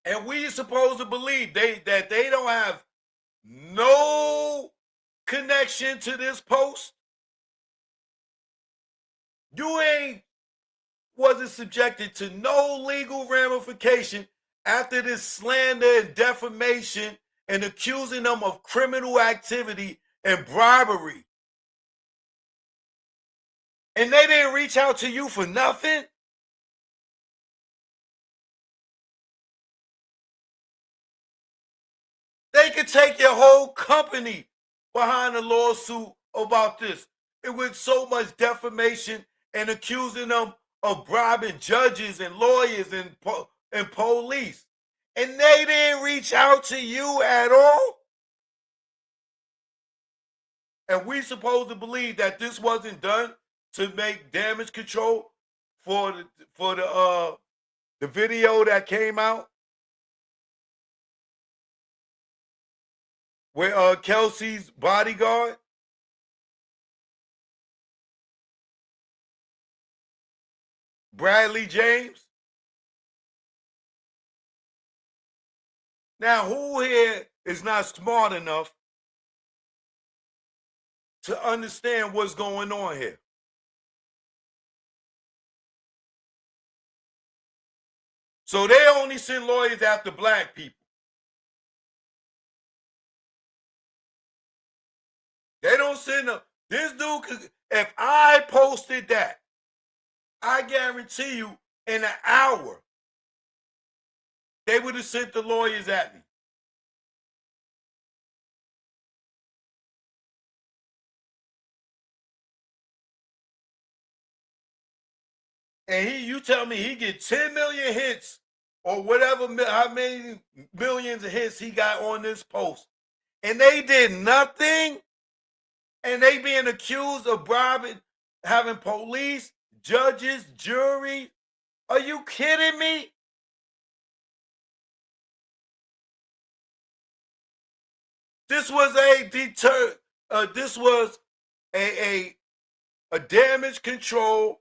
And we supposed to believe that they don't have no connection to this post. You ain't wasn't subjected to no legal ramification after this slander and defamation and accusing them of criminal activity and bribery. And they didn't reach out to you for nothing? They could take your whole company behind a lawsuit about this. It was so much defamation and accusing them of bribing judges and lawyers and police. And they didn't reach out to you at all? And we supposed to believe that this wasn't done to make damage control for the video that came out with Kelsey's bodyguard? Bradley James? Now, who here is not smart enough to understand what's going on here? So they only send lawyers after black people. They don't send them. This dude could, if I posted that, I guarantee you in an hour, they would have sent the lawyers at me. And you tell me he get 10 million hits or whatever, how many millions of hits he got on this post, and they did nothing, and they being accused of bribing, having police, judges, jury. Are you kidding me? This was a deter. This was a damage control.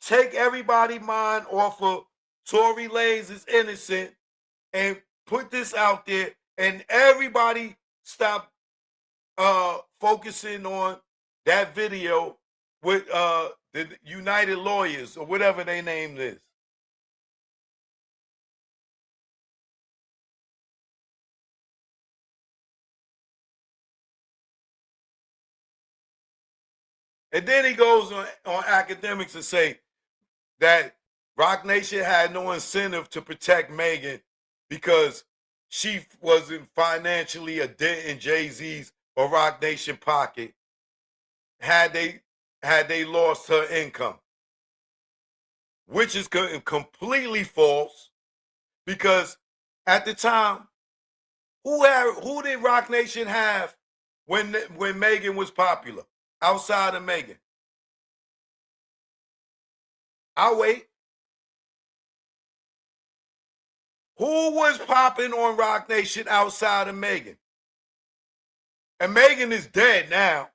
Take everybody mind off of Tory Lanez is innocent and put this out there, and everybody stop focusing on that video with the United Lawyers or whatever they named is. And then he goes on academics to say that Rock Nation had no incentive to protect Megan because she wasn't financially a dent in Jay-Z's or Rock Nation pocket had they lost her income, which is completely false because at the time, who did Rock Nation have when Megan was popular outside of Megan? I'll wait. Who was popping on Rock Nation outside of Megan? And Megan is dead now,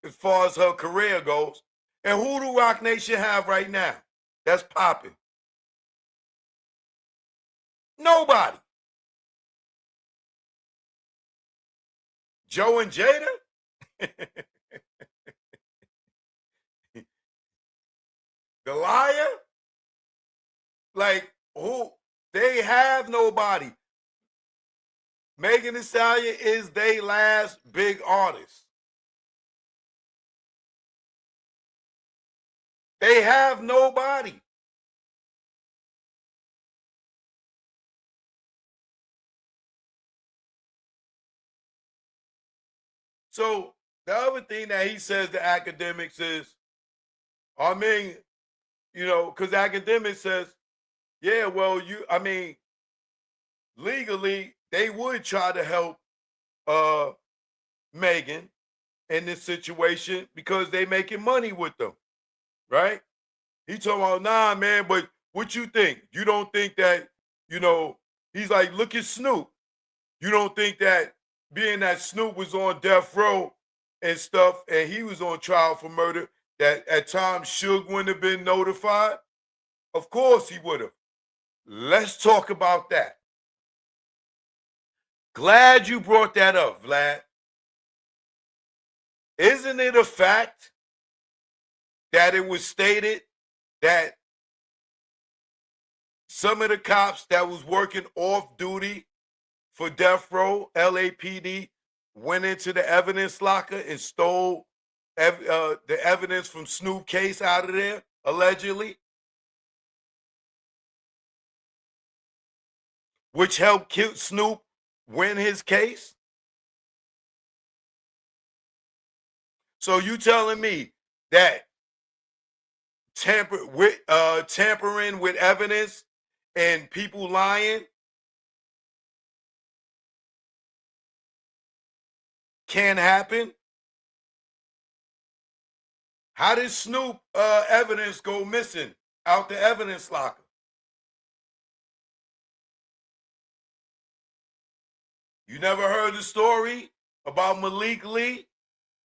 as far as her career goes. And who do Rock Nation have right now that's popping? Nobody. Joe and Jada? Goliath? Like, who? They have nobody. Megan Thee Stallion is their last big artist. They have nobody. So the other thing that he says to academics is, I mean, you know, because academics says, yeah, well, legally, they would try to help Megan in this situation because they making money with them, right? He talking about, nah, man, but what you think? You don't think that, he's like, look at Snoop. You don't think that being that Snoop was on death row and stuff, and he was on trial for murder, that at times Suge wouldn't have been notified? Of course he would have. Let's talk about that. Glad you brought that up, Vlad. Isn't it a fact that it was stated that some of the cops that was working off duty for death row, LAPD, went into the evidence locker and stole the evidence from Snoop case out of there, allegedly, which helped Snoop win his case? So you telling me that tampering with evidence and people lying can happen? How did Snoop evidence go missing out the evidence locker? You never heard the story about Malik Lee?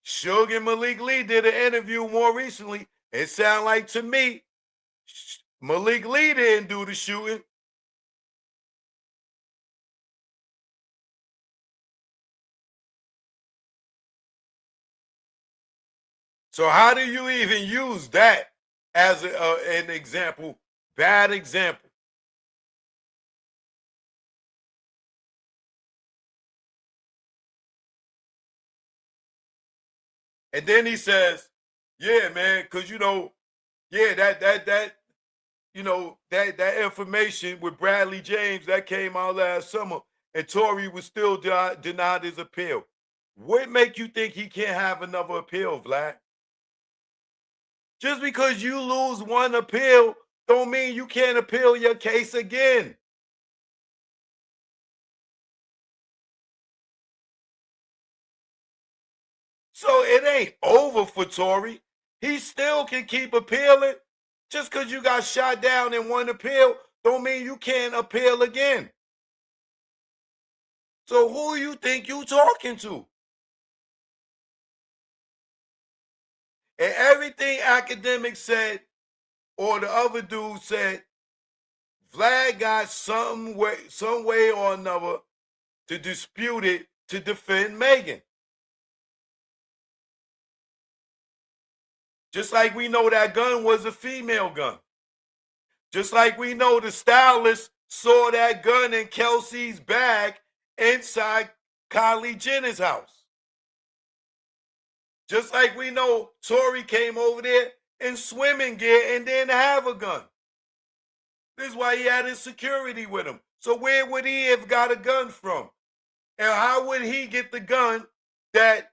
Suge and Malik Lee did an interview more recently. It sounded like to me Malik Lee didn't do the shooting. So how do you even use that as an example? Bad example. And then he says, "Yeah, man, because yeah, that that information with Bradley James that came out last summer, and Tory was still denied his appeal. What make you think he can't have another appeal, Vlad? Just because you lose one appeal don't mean you can't appeal your case again. So it ain't over for Tory. He still can keep appealing. Just because you got shot down in one appeal don't mean you can't appeal again. So who you think you talking to? And everything academic said or the other dude said, Vlad got some way or another to dispute it to defend Megan. Just like we know that gun was a female gun. Just like we know the stylist saw that gun in Kelsey's bag inside Kylie Jenner's house. Just like we know Tory came over there in swimming gear and didn't have a gun. This is why he had his security with him. So where would he have got a gun from? And how would he get the gun that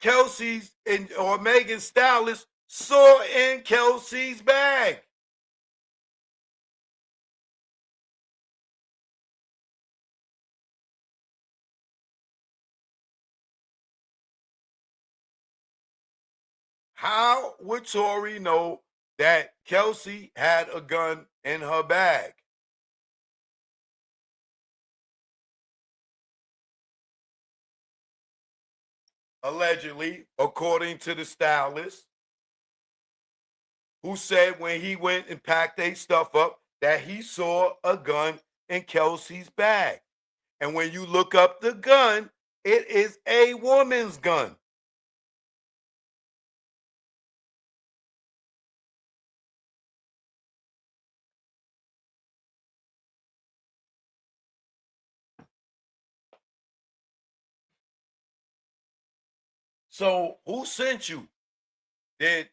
Kelsey's or Megan's stylist saw in Kelsey's bag? How would Tory know that Kelsey had a gun in her bag? Allegedly, according to the stylist, who said when he went and packed their stuff up that he saw a gun in Kelsey's bag. And when you look up the gun, it is a woman's gun. So who sent you? Did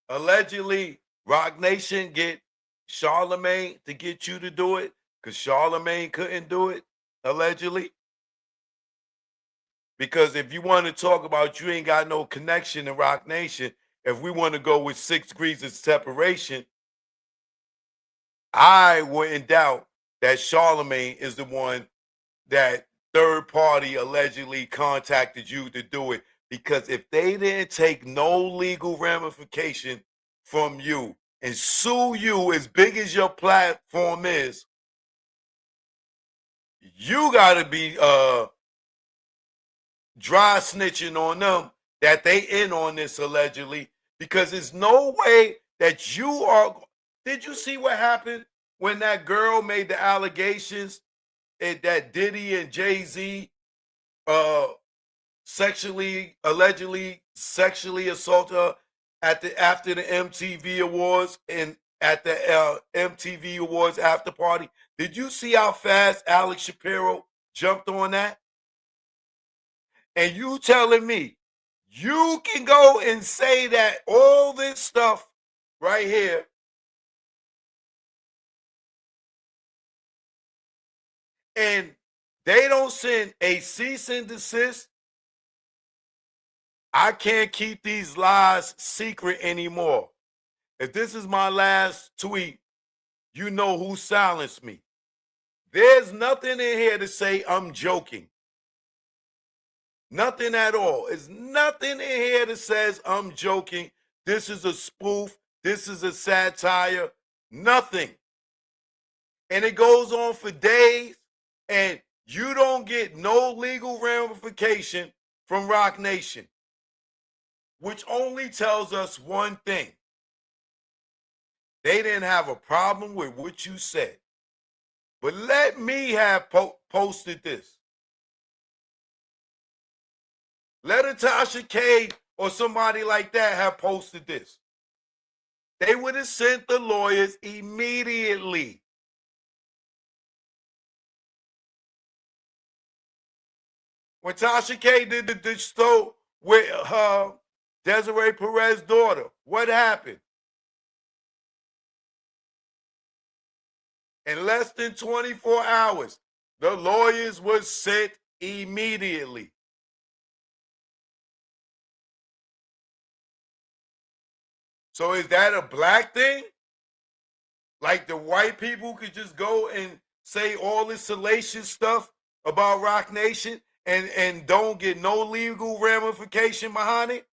allegedly Rock Nation get Charlemagne to get you to do it? Because Charlemagne couldn't do it, allegedly. Because if you want to talk about you ain't got no connection to Rock Nation, if we want to go with 6 degrees of separation, I wouldn't doubt that Charlemagne is the one that third party allegedly contacted you to do it. Because if they didn't take no legal ramification from you and sue you as big as your platform is, you got to be dry snitching on them that they in on this allegedly, because there's no way that you are. Did you see what happened when that girl made the allegations that Diddy and Jay-Z allegedly sexually assaulted her after the MTV Awards and at the MTV Awards after party? Did you see how fast Alex Shapiro jumped on that? And you telling me you can go and say that all this stuff right here and they don't send a cease and desist? I can't keep these lies secret anymore. If this is my last tweet, you know who silenced me. There's nothing in here to say I'm joking. Nothing at all. There's nothing in here that says I'm joking. This is a spoof. This is a satire. Nothing. And it goes on for days, and you don't get no legal ramification from Rock Nation, which only tells us one thing. They didn't have a problem with what you said. But let me have posted this. Let Natasha K or somebody like that have posted this. They would have sent the lawyers immediately. When Tasha K did the show with her Desiree Perez's daughter, what happened? In less than 24 hours, the lawyers were sent immediately. So is that a black thing? Like the white people could just go and say all this salacious stuff about Rock Nation and don't get no legal ramification behind it?